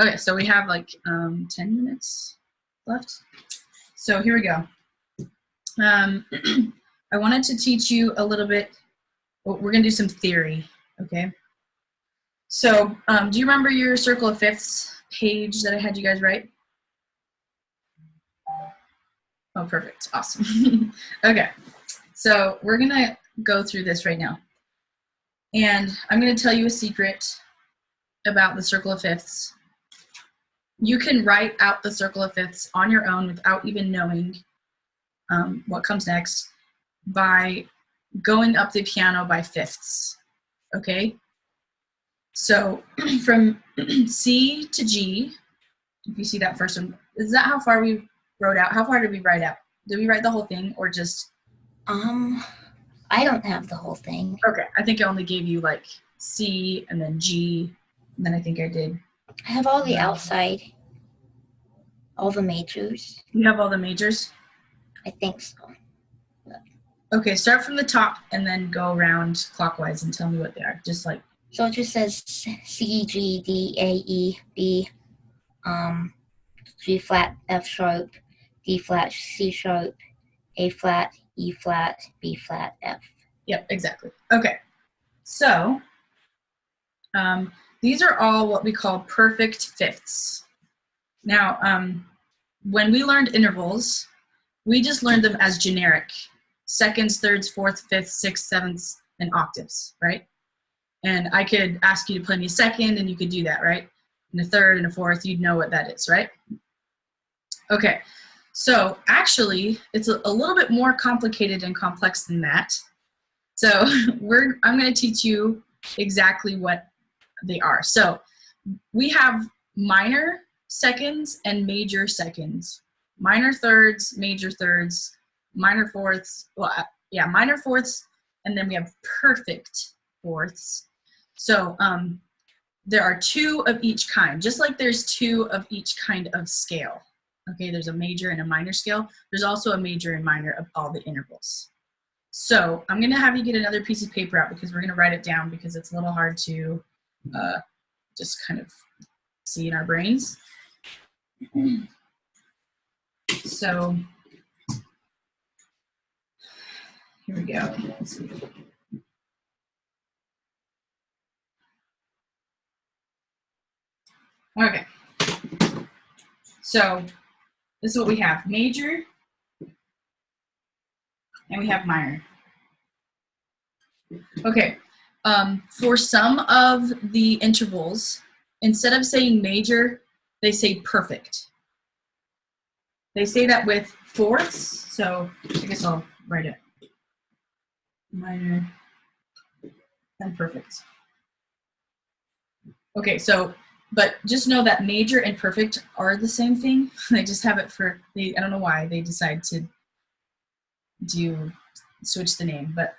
Okay, so we have like 10 minutes left. So here we go. I wanted to teach you a little bit. Well, we're going to do some theory, okay? So do you remember your circle of fifths page that I had you guys write? Oh, perfect. Awesome. Okay, so we're going to go through this right now. And I'm going to tell you a secret about the circle of fifths. You can write out the circle of fifths on your own without even knowing what comes next by going up the piano by fifths, okay? So from C to G, if you see that first one, is that how far we wrote out? How far did we write out? Did we write the whole thing or just? I don't have the whole thing. Okay, I think I only gave you like C and then G, and then I think I did. I have all the outside, all the majors. You have all the majors? I think so. Okay, start from the top and then go around clockwise and tell me what they are. Just like. So it just says C, G, D, A, E, B, G flat, F sharp, D flat, C sharp, A flat, E flat, B flat, F. Yep, exactly. Okay, so these are all what we call perfect fifths. Now, when we learned intervals, we just learned them as generic. Seconds, thirds, fourths, fifths, sixths, sevenths, and octaves, right? And I could ask you to play me a second, and you could do that, right? And a third and a fourth, you'd know what that is, right? Okay, so actually, it's a little bit more complicated and complex than that. So I'm going to teach you exactly what they are. So we have minor seconds and major seconds. Minor thirds, major thirds, minor fourths, minor fourths, and then we have perfect fourths. So there are two of each kind, just like there's two of each kind of scale. Okay, there's a major and a minor scale. There's also a major and minor of all the intervals. So I'm going to have you get another piece of paper out because we're going to write it down because it's a little hard to just kind of see in our brains. So here we go. Let's see. Okay. So this is what we have: major and we have minor. Okay. For some of the intervals, instead of saying major, they say perfect. They say that with fourths, so I guess I'll write it. Minor and perfect. Okay, so, but just know that major and perfect are the same thing. They just have it for, I don't know why they decide to switch the name, but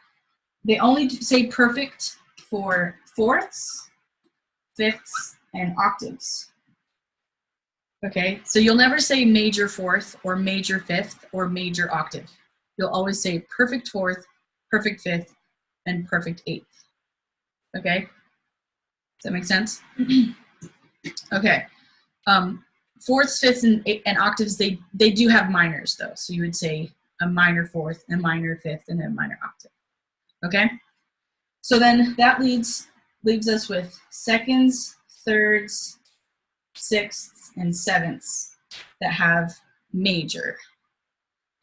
they only say perfect for fourths, fifths, and octaves. Okay, so you'll never say major fourth or major fifth or major octave. You'll always say perfect fourth, perfect fifth, and perfect eighth. Okay, does that make sense? Okay, fourths, fifths, and octaves, they do have minors though. So you would say a minor fourth, a minor fifth, and a minor octave. Okay, so then that leaves us with seconds, thirds, sixths, and sevenths that have major.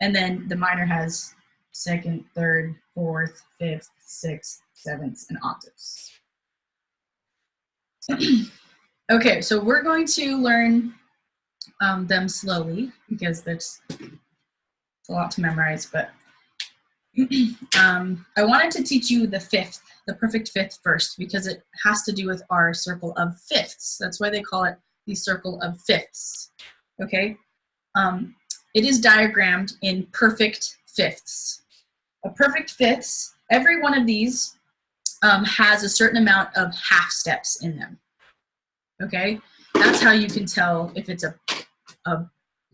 And then the minor has second, third, fourth, fifth, sixth, sevenths, and octaves. Okay, so we're going to learn them slowly because there's a lot to memorize, but I wanted to teach you the fifth, the perfect fifth first, because it has to do with our circle of fifths. That's why they call it the circle of fifths, okay? It is diagrammed in perfect fifths. A perfect fifths, every one of these has a certain amount of half steps in them, okay? That's how you can tell if it's a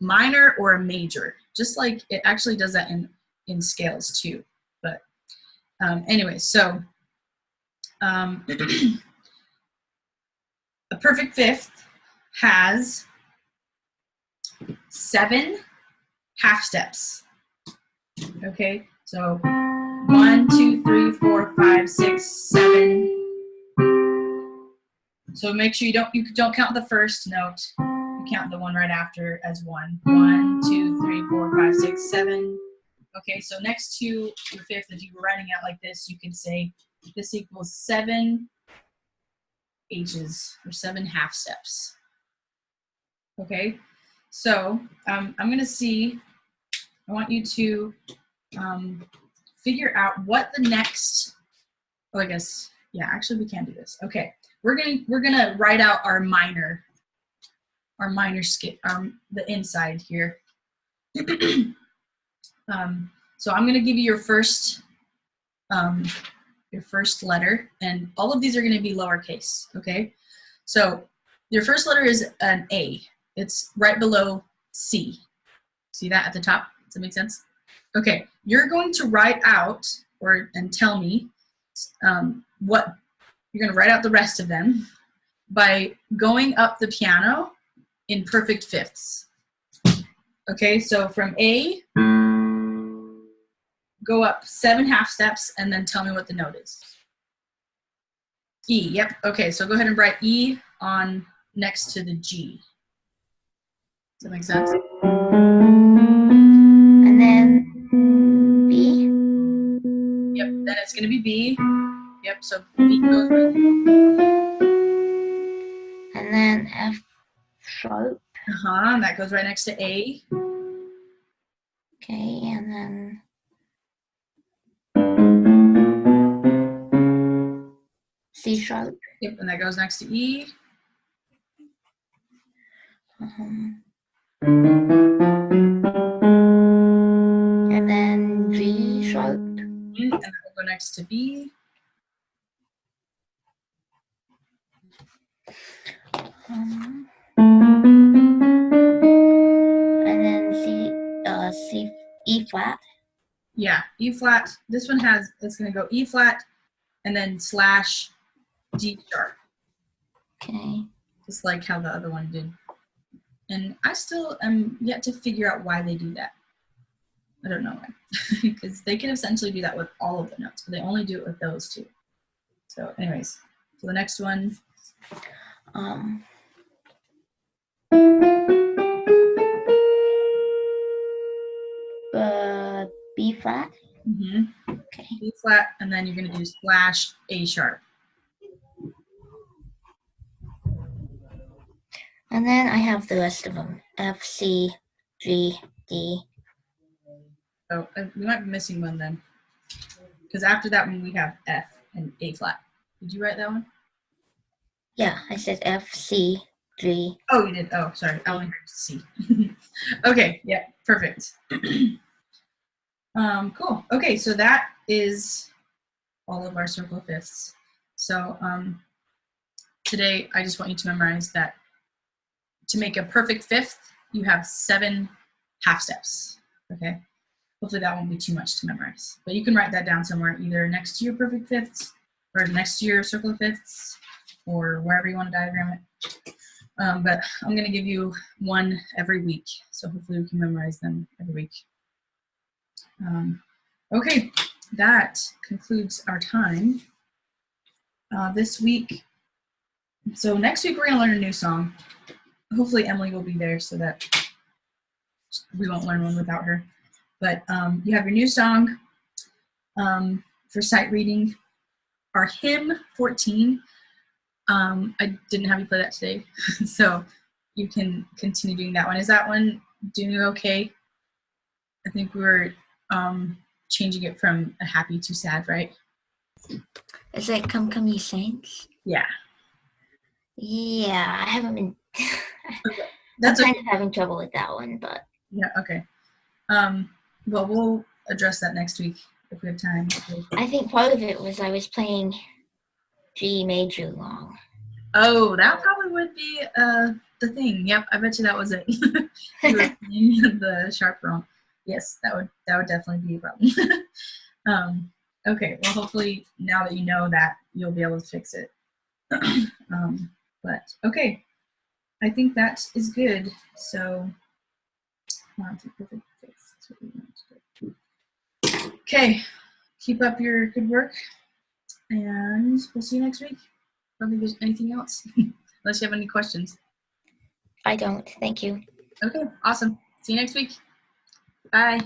minor or a major, just like it actually does that in scales too. But anyway, so a perfect fifth has 7 half steps. Okay, so 1, 2, 3, 4, 5, 6, 7. So make sure you don't count the first note. You count the one right after as 1. 1, 2, 3, 4, 5, 6, 7. Okay, so next to your fifth, if you were writing out like this, you could say this equals 7 H's, or 7 half steps. Okay, so I'm going to see, I want you to figure out what the next, oh, I guess, yeah, actually we can do this. Okay, we're gonna write out our minor skip, the inside here. So I'm gonna give you your first letter, and all of these are gonna be lowercase, okay? So your first letter is an A. It's right below C. See that at the top? Does that make sense? Okay, you're going to write out, and tell me what, you're gonna write out the rest of them by going up the piano in perfect fifths. Okay, so from A, go up 7 half steps, and then tell me what the note is. E, yep, okay, so go ahead and write E on next to the G. Does that make sense? And then B? Yep, then it's gonna be B. Yep, so B goes right. And then F sharp. And that goes right next to A. Okay, and then C sharp. Yep, and that goes next to E. And then G sharp. And that will go next to B. And then E flat. Yeah, E flat. This one it's going to go E flat and then slash D sharp. Okay. Just like how the other one did. And I still am yet to figure out why they do that. I don't know why. Because they can essentially do that with all of the notes, but they only do it with those two. So anyways, so the next one. B flat. Okay. B flat, and then you're going to do slash A sharp. And then I have the rest of them. F, C, G, D. Oh, we might be missing one then. Because after that one we have F and A flat. Did you write that one? Yeah, I said F, C, G. Oh, you did. Oh, sorry. I only heard C. Okay, yeah, perfect. Cool. Okay, so that is all of our circle fifths. So today I just want you to memorize that to make a perfect fifth, you have 7 half steps. Okay. Hopefully that won't be too much to memorize. But you can write that down somewhere, either next to your perfect fifths or next to your circle of fifths or wherever you want to diagram it. But I'm going to give you one every week. So hopefully we can memorize them every week. Okay, that concludes our time this week. So next week we're going to learn a new song. Hopefully Emily will be there so that we won't learn one without her. But you have your new song for sight reading. Our hymn 14, I didn't have you play that today, so you can continue doing that one. Is that one doing okay? I think we were changing it from a happy to sad, right? Is it Come Come Ye Saints? Yeah. Yeah, I haven't been. Okay. That's I'm kind of having trouble with that one, but. Yeah, okay. Well, we'll address that next week if we have time. I think part of it was I was playing G major long. Oh, that probably would be the thing. Yep, I bet you that was it. You were playing the sharp wrong. Yes, that would definitely be a problem. Okay, well, hopefully now that you know that, you'll be able to fix it. But okay, I think that is good. So, perfect fifths. That's what we want to do. Okay, keep up your good work, and we'll see you next week. I don't think there's anything else, unless you have any questions. I don't. Thank you. Okay, awesome. See you next week. Bye.